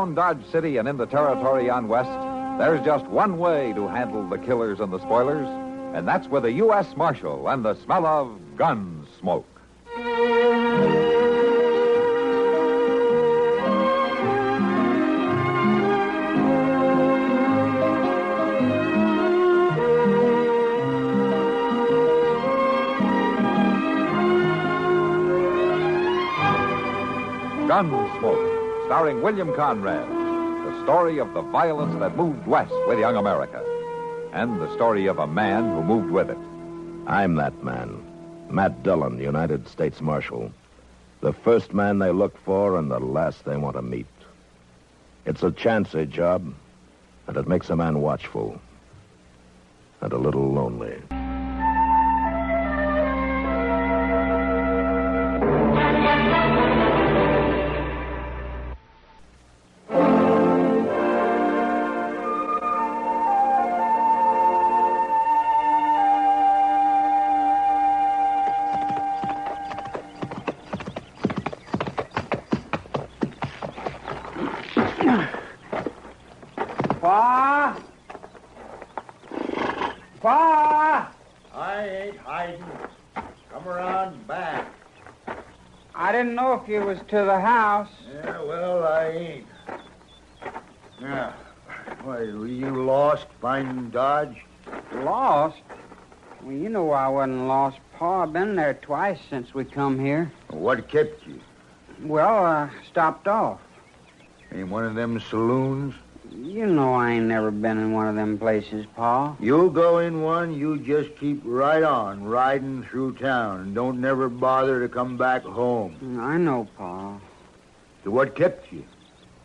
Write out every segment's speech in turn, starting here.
Around Dodge City and in the territory on west, there's just one way to handle the killers and the spoilers, and that's with a U.S. Marshal and the smell of gun smoke. Gunsmoke, starring William Conrad, the story of the violence that moved west with young America, and the story of a man who moved with it. I'm that man, Matt Dillon, United States Marshal. The first man they look for and the last they want to meet. It's a chancy job, and it makes a man watchful and a little lonely. Pa! I ain't hiding. Come around back. I didn't know if you was to the house. Yeah, well, I ain't. Yeah. Why, were you lost finding Dodge? Lost? Well, you know I wasn't lost, Pa. I've been there twice since we come here. What kept you? Well, I stopped off. In one of them saloons? You know I ain't never been in one of them places, Pa. You go in one, you just keep right on, riding through town, and don't never bother to come back home. I know, Pa. So what kept you?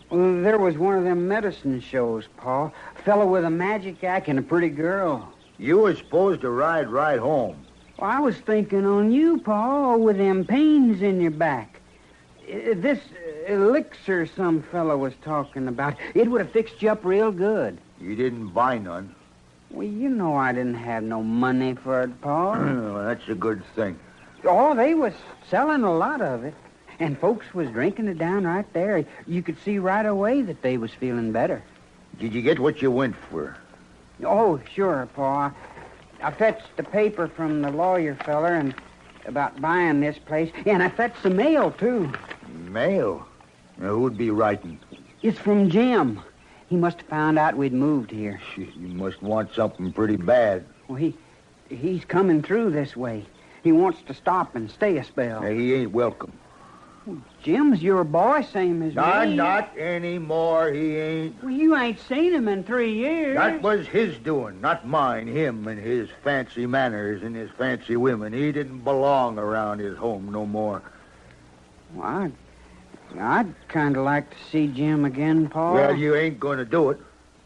Well, there was one of them medicine shows, Pa. A fellow with a magic act and a pretty girl. You was supposed to ride right home. Well, I was thinking on you, Pa, with them pains in your back. This elixir some fellow was talking about, it would have fixed you up real good. You didn't buy none. Well, you know I didn't have no money for it, Pa. Well, that's a good thing. Oh, they was selling a lot of it. And folks was drinking it down right there. You could see right away that they was feeling better. Did you get what you went for? Oh, sure, Pa. I fetched the paper from the lawyer feller and about buying this place. And I fetched the mail, too. Mail? Now, who'd be writing? It's from Jim. He must have found out we'd moved here. Shit, you must want something pretty bad. Well, he's coming through this way. He wants to stop and stay a spell. Now, he ain't welcome. Jim's your boy, same as me. Not anymore, he ain't. Well, you ain't seen him in 3 years. That was his doing, not mine. Him and his fancy manners and his fancy women. He didn't belong around his home no more. Well, I'd kind of like to see Jim again, Pa. Well, you ain't going to do it.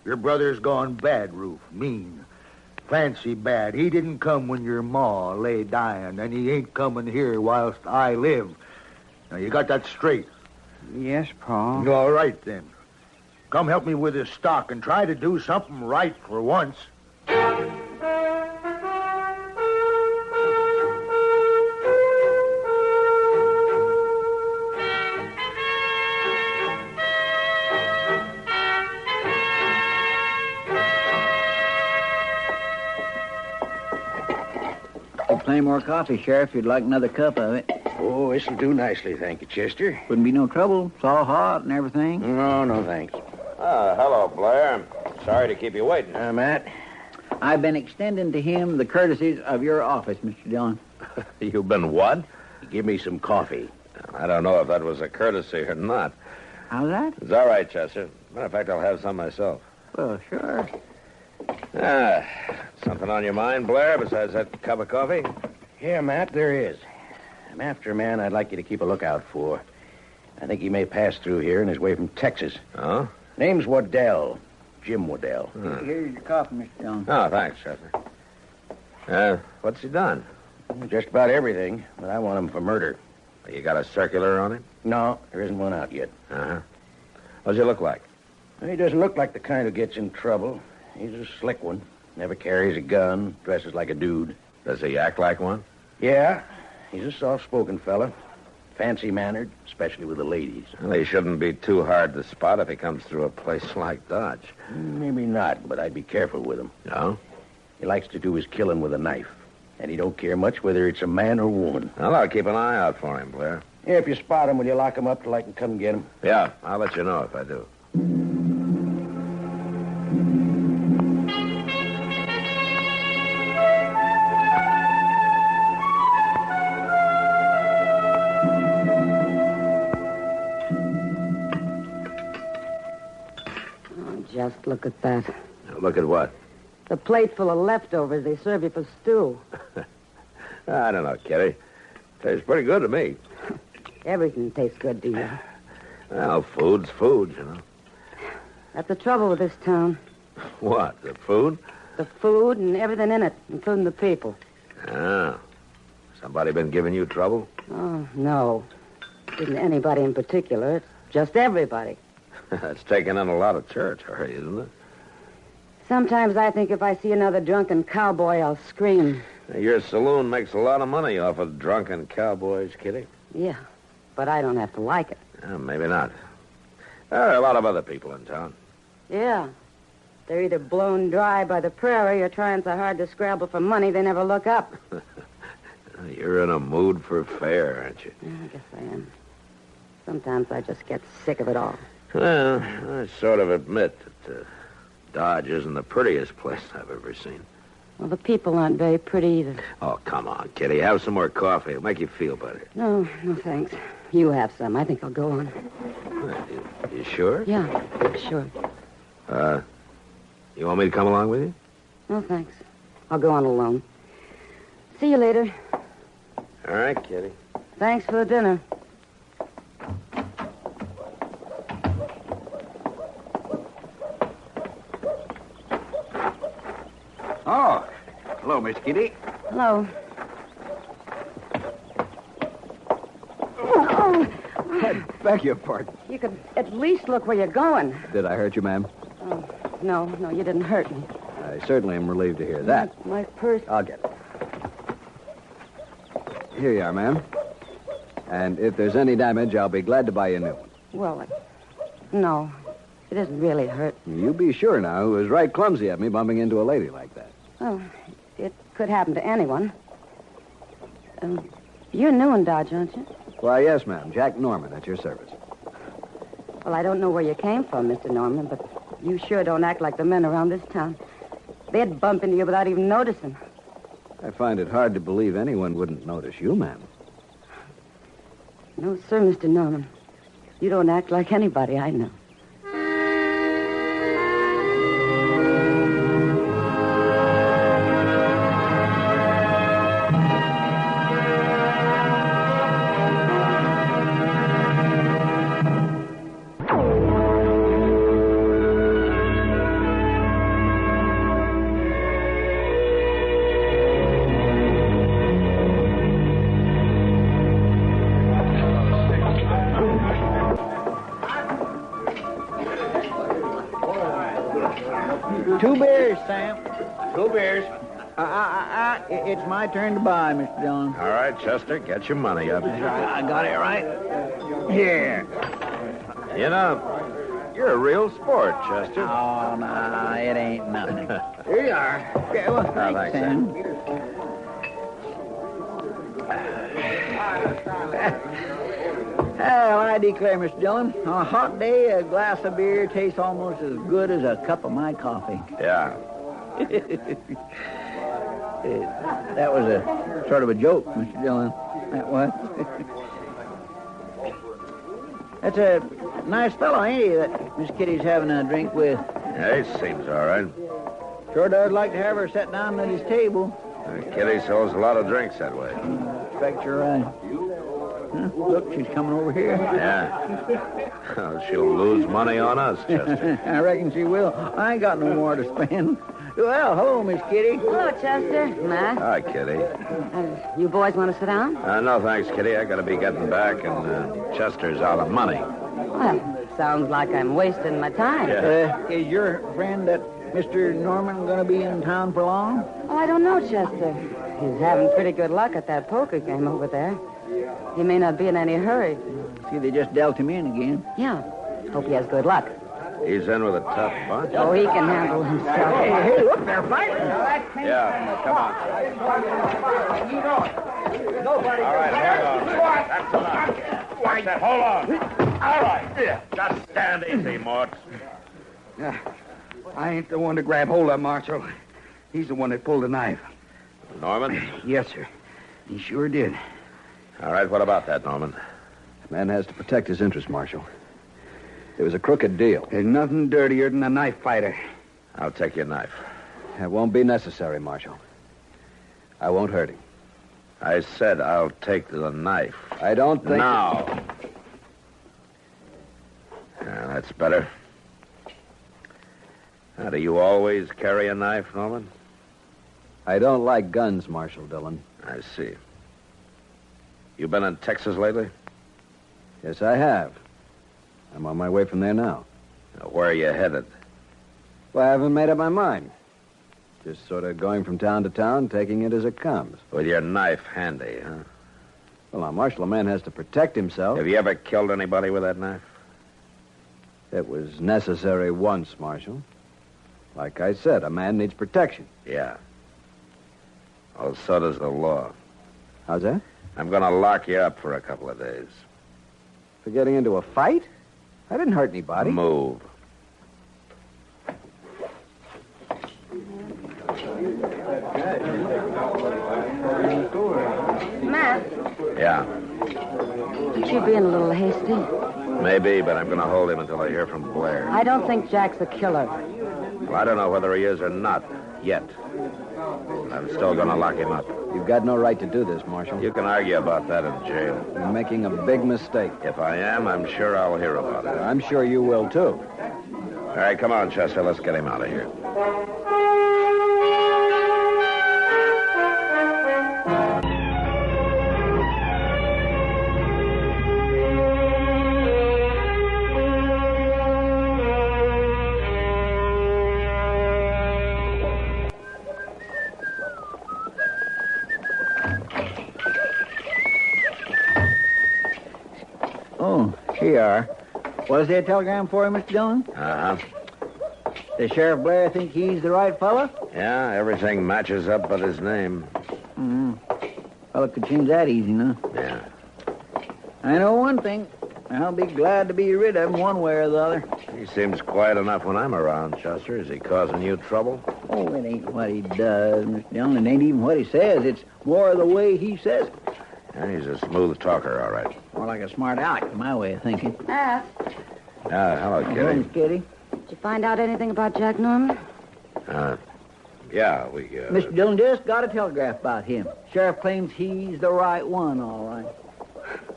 Your brother's gone bad, Ruth. Mean. Fancy bad. He didn't come when your ma lay dying, and he ain't coming here whilst I live. Now, you got that straight? Yes, Pa. All right, then. Come help me with this stock and try to do something right for once. Plenty more coffee, Sheriff, if you'd like another cup of it. Oh, this'll do nicely, thank you, Chester. Wouldn't be no trouble. It's all hot and everything. No, thanks. Hello, Blair. Sorry to keep you waiting. Matt? I've been extending to him the courtesies of your office, Mr. Dillon. You've been what? Give me some coffee. I don't know if that was a courtesy or not. How's that? It's all right, Chester. Matter of fact, I'll have some myself. Well, sure. Something on your mind, Blair, besides that cup of coffee? Yeah, Matt, there is. I'm after a man I'd like you to keep a lookout for. I think he may pass through here on his way from Texas. Oh? Name's Waddell. Jim Waddell. Here's your coffee, Mr. Dillon. Oh, thanks, Chester. What's he done? Just about everything, but I want him for murder. You got a circular on him? No, there isn't one out yet. Uh-huh. What does he look like? He doesn't look like the kind who gets in trouble. He's a slick one. Never carries a gun, dresses like a dude. Does he act like one? Yeah, he's a soft-spoken fella. Fancy-mannered, especially with the ladies. Well, he shouldn't be too hard to spot if he comes through a place like Dodge. Maybe not, but I'd be careful with him. No? He likes to do his killing with a knife, and he don't care much whether it's a man or woman. Well, I'll keep an eye out for him, Blair. Yeah, if you spot him, will you lock him up till I can come get him? Yeah, I'll let you know if I do. Just look at that. Look at what? The plate full of leftovers they serve you for stew. I don't know, Kitty. Tastes pretty good to me. Everything tastes good to you. Well, food's food, you know. That's the trouble with this town. What, the food? The food and everything in it, including the people. Ah. Somebody been giving you trouble? Oh, no. Isn't anybody in particular. It's just everybody. That's taking in a lot of territory, isn't it? Sometimes I think if I see another drunken cowboy, I'll scream. Your saloon makes a lot of money off of drunken cowboys, Kitty. Yeah, but I don't have to like it. Maybe not. There are a lot of other people in town. Yeah. They're either blown dry by the prairie or trying so hard to scrabble for money they never look up. You're in a mood for fare, aren't you? Yeah, I guess I am. Sometimes I just get sick of it all. Well, I sort of admit that Dodge isn't the prettiest place I've ever seen. Well, the people aren't very pretty either. Oh, come on, Kitty. Have some more coffee. It'll make you feel better. No, thanks. You have some. I think I'll go on. You sure? Yeah, sure. You want me to come along with you? No, thanks. I'll go on alone. See you later. All right, Kitty. Thanks for the dinner. Oh, hello, Miss Kitty. Hello. Beg your pardon. You could at least look where you're going. Did I hurt you, ma'am? Oh, no, you didn't hurt me. I certainly am relieved to hear that. My purse. I'll get it. Here you are, ma'am. And if there's any damage, I'll be glad to buy you a new one. Well, no, it isn't really hurt. You be sure now. It was right clumsy of me bumping into a lady like that. Well, it could happen to anyone. You're new in Dodge, aren't you? Why, yes, ma'am. Jack Norman, at your service. Well, I don't know where you came from, Mr. Norman, but you sure don't act like the men around this town. They'd bump into you without even noticing. I find it hard to believe anyone wouldn't notice you, ma'am. No, sir, Mr. Norman. You don't act like anybody I know. Two beers, Sam. 2 beers. It's my turn to buy, Mr. Dillon. All right, Chester, get your money up. I got it right here. You know, you're a real sport, Chester. Oh, no, it ain't nothing. Here you are. Okay, well, thanks, Sam. Well, I declare, Mr. Dillon, on a hot day, a glass of beer tastes almost as good as a cup of my coffee. Yeah. That was a sort of a joke, Mr. Dillon. That was. That's a nice fellow, ain't he, that Miss Kitty's having a drink with? Yeah, he seems all right. Sure does like to have her sit down at his table. Kitty sells a lot of drinks that way. Expect you're right. Huh? Look, she's coming over here. Yeah. Oh, she'll lose money on us, Chester. I reckon she will. I ain't got no more to spend. Well, hello, Miss Kitty. Hello, Chester. Matt. Hi, Kitty. You boys want to sit down? No, thanks, Kitty. I gotta be getting back, and Chester's out of money. Well, sounds like I'm wasting my time. Yeah. Is your friend, that Mr. Norman, going to be in town for long? Oh, I don't know, Chester. He's having pretty good luck at that poker game over there. He may not be in any hurry. See, they just dealt him in again. Yeah. Hope he has good luck. He's in with a tough bunch. Oh, he can handle himself. Hey, look, they're fighting. Yeah, come on. All right, hang on. That's enough. Watch that. Hold on. All right. Just stand easy, Mort. Yeah. I ain't the one to grab hold of, Marshal. He's the one that pulled the knife. Norman? Yes, sir. He sure did. All right, what about that, Norman? Man has to protect his interests, Marshal. It was a crooked deal. There's nothing dirtier than a knife fighter. I'll take your knife. It won't be necessary, Marshal. I won't hurt him. I said I'll take the knife. I don't think... Now. Yeah, that's better. Now, do you always carry a knife, Norman? I don't like guns, Marshal Dillon. I see. You been in Texas lately? Yes, I have. I'm on my way from there now. Now, where are you headed? Well, I haven't made up my mind. Just sort of going from town to town, taking it as it comes. With your knife handy, huh? Well, now, Marshal, a man has to protect himself. Have you ever killed anybody with that knife? It was necessary once, Marshal. Like I said, a man needs protection. Yeah. Well, so does the law. How's that? I'm going to lock you up for a couple of days. For getting into a fight? I didn't hurt anybody. Move. Matt, Yeah. aren't you being a little hasty? Maybe, but I'm going to hold him until I hear from Blair. I don't think Jack's a killer. Well, I don't know whether he is or not yet. But I'm still going to lock him up. You've got no right to do this, Marshal. You can argue about that in jail. You're making a big mistake. If I am, I'm sure I'll hear about it. I'm sure you will, too. All right, come on, Chester. Let's get him out of here. Oh, here you are. Was there a telegram for you, Mr. Dillon? Uh-huh. Does Sheriff Blair think he's the right fellow? Yeah, everything matches up but his name. Well, it could change that easy, no? Yeah. I know one thing. I'll be glad to be rid of him one way or the other. He seems quiet enough when I'm around, Chester. Is he causing you trouble? Oh, it ain't what he does, Mr. Dillon. It ain't even what he says. It's more the way he says it. Yeah, he's a smooth talker, all right. More like a smart aleck, my way of thinking. Matt, Hello, Kitty. Thanks, Kitty. did you find out anything about Jack Norman? Yeah, we... Mr. Dillon just got a telegraph about him. Sheriff claims he's the right one, all right.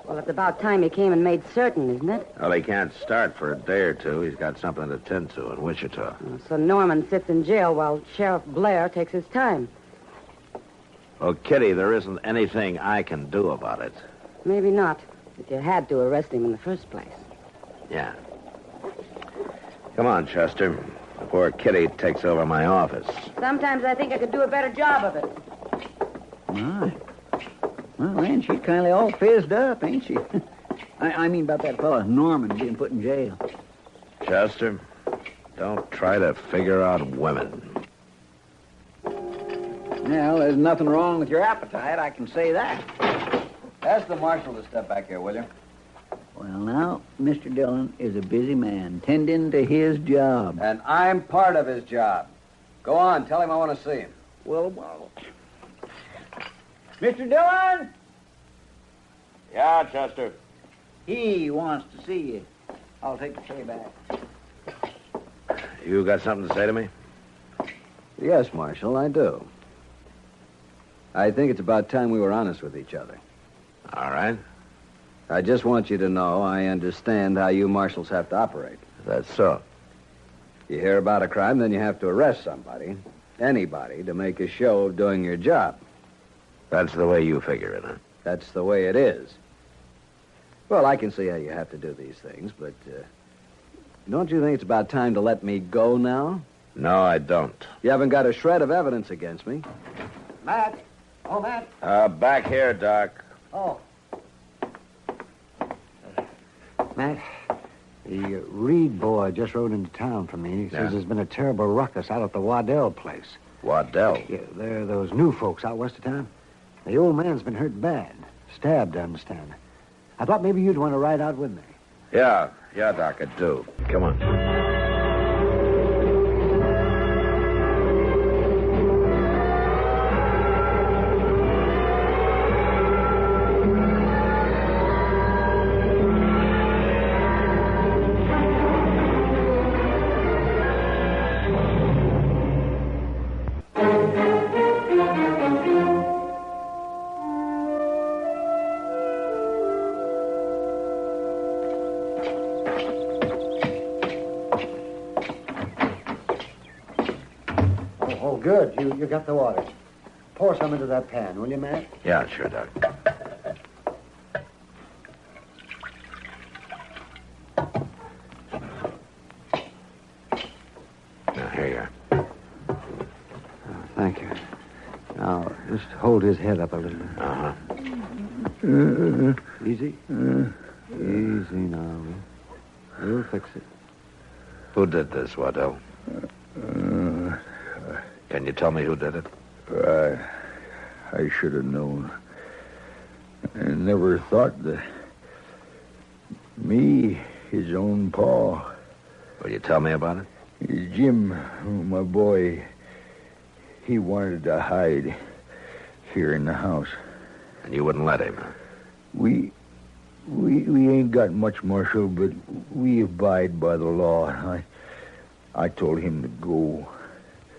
Well, it's about time he came and made certain, isn't it? Well, he can't start for a day or two. He's got something to tend to in Wichita. So Norman sits in jail while Sheriff Blair takes his time. Well, Kitty, there isn't anything I can do about it. Maybe not, but you had to arrest him in the first place. Yeah. Come on, Chester, before Kitty takes over my office. Sometimes I think I could do a better job of it. My. Well, man, she's kind of all fizzed up, ain't she? I mean about that fella Norman being put in jail. Chester, don't try to figure out women. Well, there's nothing wrong with your appetite, I can say that. Ask the Marshal to step back here, will you? Well, now, Mr. Dillon is a busy man, tending to his job. And I'm part of his job. Go on, tell him I want to see him. Well. Mr. Dillon? Yeah, Chester. He wants to see you. I'll take the tray back. You got something to say to me? Yes, Marshal, I do. I think it's about time we were honest with each other. All right. I just want you to know I understand how you marshals have to operate. That's so. You hear about a crime, then you have to arrest somebody, anybody, to make a show of doing your job. That's the way you figure it, huh? That's the way it is. Well, I can see how you have to do these things, but don't you think it's about time to let me go now? No, I don't. You haven't got a shred of evidence against me. Matt? Oh, Matt? Back here, Doc. Oh. Matt, the Reed boy just rode into town for me. He says there's been a terrible ruckus out at the Waddell place. Waddell? Yeah, there are those new folks out west of town. The old man's been hurt bad. Stabbed, I understand. I thought maybe you'd want to ride out with me. Yeah, Doc, I do. Come on. Oh, good. You got the water. Pour some into that pan, will you, Matt? Yeah, sure, Doc. Now, here you are. Oh, thank you. Now, just hold his head up a little bit. Uh-huh. Easy. Easy now. We'll fix it. Who did this, Waddell? Can you tell me who did it? I should have known. I never thought that me, his own pa. Will you tell me about it? Jim, my boy, he wanted to hide here in the house. And you wouldn't let him, huh? We ain't got much, Marshal, but we abide by the law. I told him to go.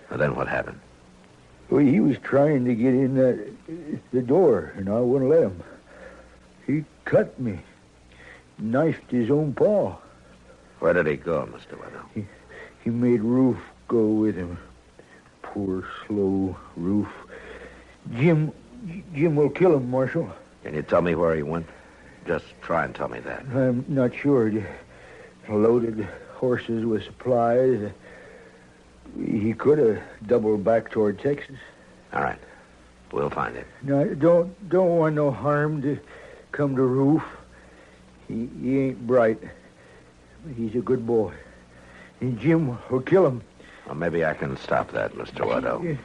Well, then what happened? Well, he was trying to get in the door, and I wouldn't let him. He cut me, knifed his own paw. Where did he go, Mr. Waddell? He made Roof go with him. Poor, slow Roof. Jim will kill him, Marshal. Can you tell me where he went? Just try and tell me that. I'm not sure. Loaded horses with supplies. He could have doubled back toward Texas. All right. We'll find him. No, don't want no harm to come to Roof. He ain't bright. But he's a good boy. And Jim will kill him. Well, maybe I can stop that, Mr. Waddell.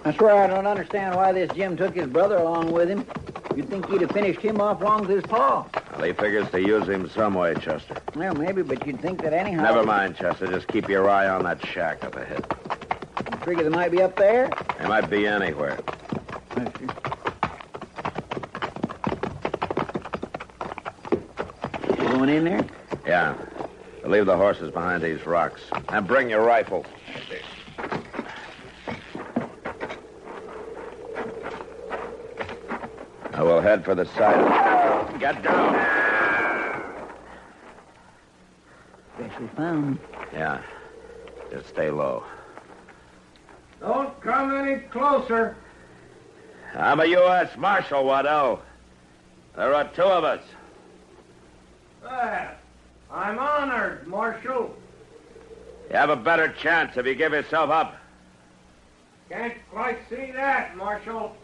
I swear I don't understand why this Jim took his brother along with him. You'd think he'd have finished him off long as his paw. Well, he figures to use him some way, Chester. Well, maybe, but you'd think that anyhow... Never mind, Chester. Just keep your eye on that shack up ahead. You figure they might be up there? They might be anywhere. You going in there? Yeah. Leave the horses behind these rocks. And bring your rifle. Now we'll head for the side. Get down. Guess we found him. Yeah. Just stay low. Don't come any closer. I'm a U.S. Marshal, Waddell. There are two of us. Well, I'm honored, Marshal. You have a better chance if you give yourself up. Can't quite see that, Marshal.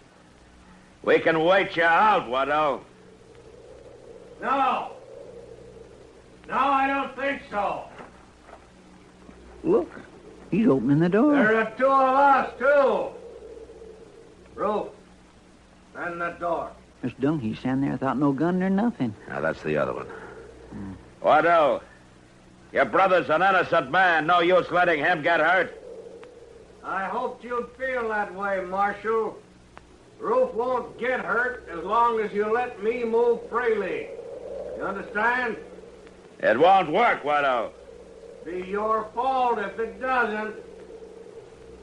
We can wait you out, Waddell. No. No, I don't think so. Look, he's opening the door. There are two of us, too. Roof. And the door. Mr. Dunk, he's standing there without no gun or nothing. Now, that's the other one. Waddell, your brother's an innocent man. No use letting him get hurt. I hoped you'd feel that way, Marshal. Roof won't get hurt as long as you let me move freely. You understand? It won't work, Waddell. Be your fault if it doesn't.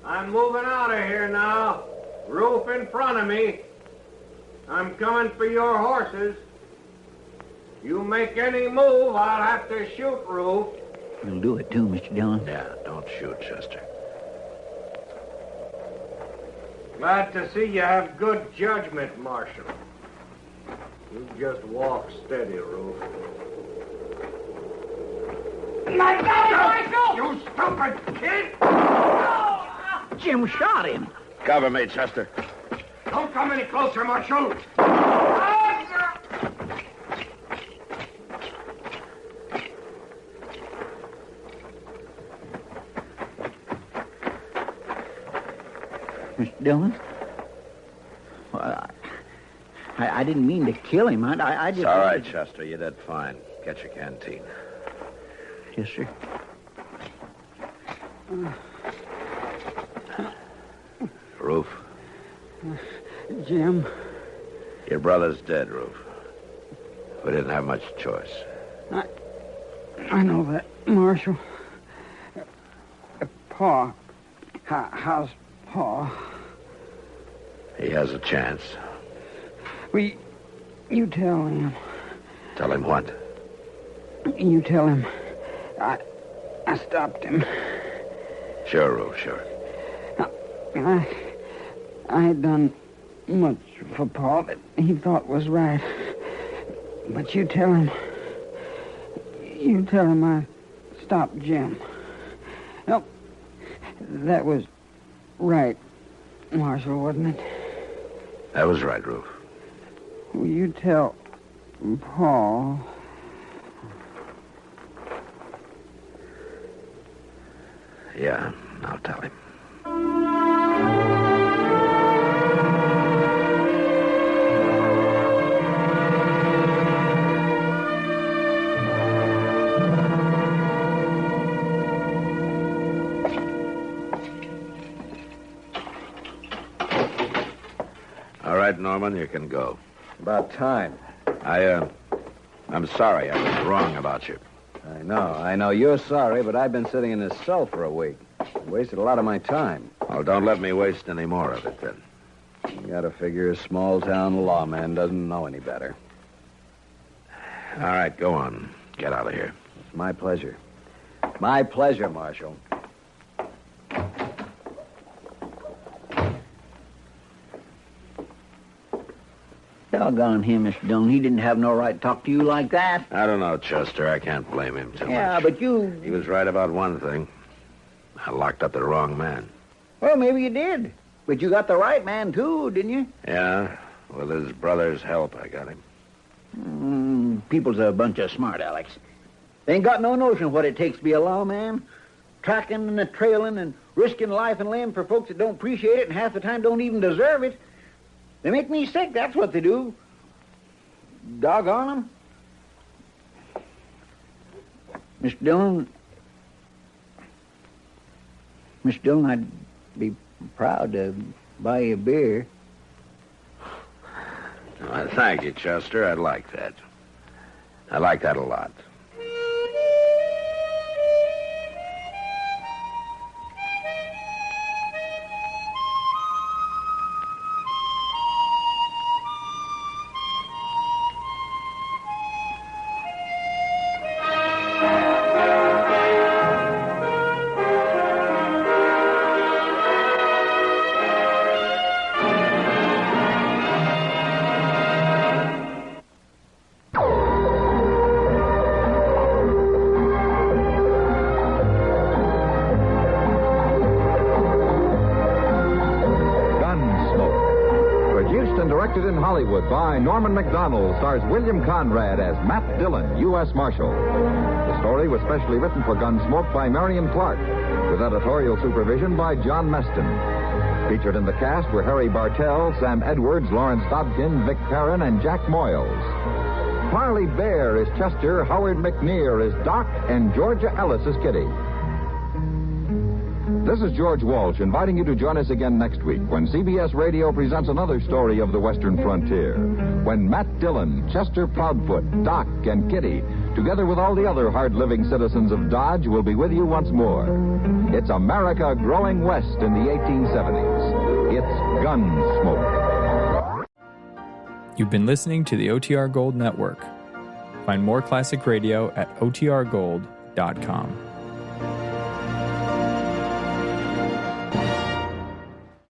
I'm moving out of here now. Roof in front of me. I'm coming for your horses. You make any move, I'll have to shoot Roof. You'll do it, too, Mr. Dillon. Yeah, don't shoot, Chester. Glad to see you have good judgment, Marshal. You just walk steady, Ruth. My God, Marshal! You stupid kid! Jim shot him. Cover me, Chester. Don't come any closer, Marshal. Mr. Dillon? Well, I didn't mean to kill him. I just... It's all right, Chester. You did fine. Get your canteen. Yes, sir. Roof, Jim, your brother's dead, Roof. We didn't have much choice. I know that, Marshal. Pa, how's Pa? He has a chance. You tell him. Tell him what? You tell him. I stopped him. Sure, Roof, sure. I had done much for Pa that he thought was right. But you tell him. You tell him I stopped Jim. No, that was right, Marshal, wasn't it? That was right, Roof. Will you tell Paul? Yeah, I'll tell him. All right, Norman, you can go. About time. I'm sorry. I was wrong about you. I know. You're sorry, but I've been sitting in this cell for a week. Wasted a lot of my time. Well, don't let me waste any more of it, then. You gotta figure a small-town lawman doesn't know any better. All right, go on. Get out of here. It's my pleasure. My pleasure, Marshal. Doggone him, Mr. Dillon. He didn't have no right to talk to you like that. I don't know, Chester. I can't blame him too much. Yeah, but you... He was right about one thing. I locked up the wrong man. Well, maybe you did. But you got the right man, too, didn't you? Yeah, with his brother's help, I got him. People's a bunch of smart Alex. They ain't got no notion of what it takes to be a lawman. Tracking and trailing and risking life and limb for folks that don't appreciate it and half the time don't even deserve it. They make me sick, that's what they do. Doggone them. Mr. Dillon, I'd be proud to buy you a beer. Well, thank you, Chester. I'd like that. I like that a lot. In Hollywood by Norman Macdonald, stars William Conrad as Matt Dillon, U.S. Marshal. The story was specially written for Gunsmoke by Marion Clark, with editorial supervision by John Meston. Featured in the cast were Harry Bartell, Sam Edwards, Lawrence Dobkin, Vic Perrin, and Jack Moyles. Parley Bear is Chester, Howard McNear is Doc, and Georgia Ellis is Kitty. This is George Walsh inviting you to join us again next week when CBS Radio presents another story of the Western frontier. When Matt Dillon, Chester Proudfoot, Doc, and Kitty, together with all the other hard-living citizens of Dodge, will be with you once more. It's America growing west in the 1870s. It's Gunsmoke. You've been listening to the OTR Gold Network. Find more classic radio at otrgold.com.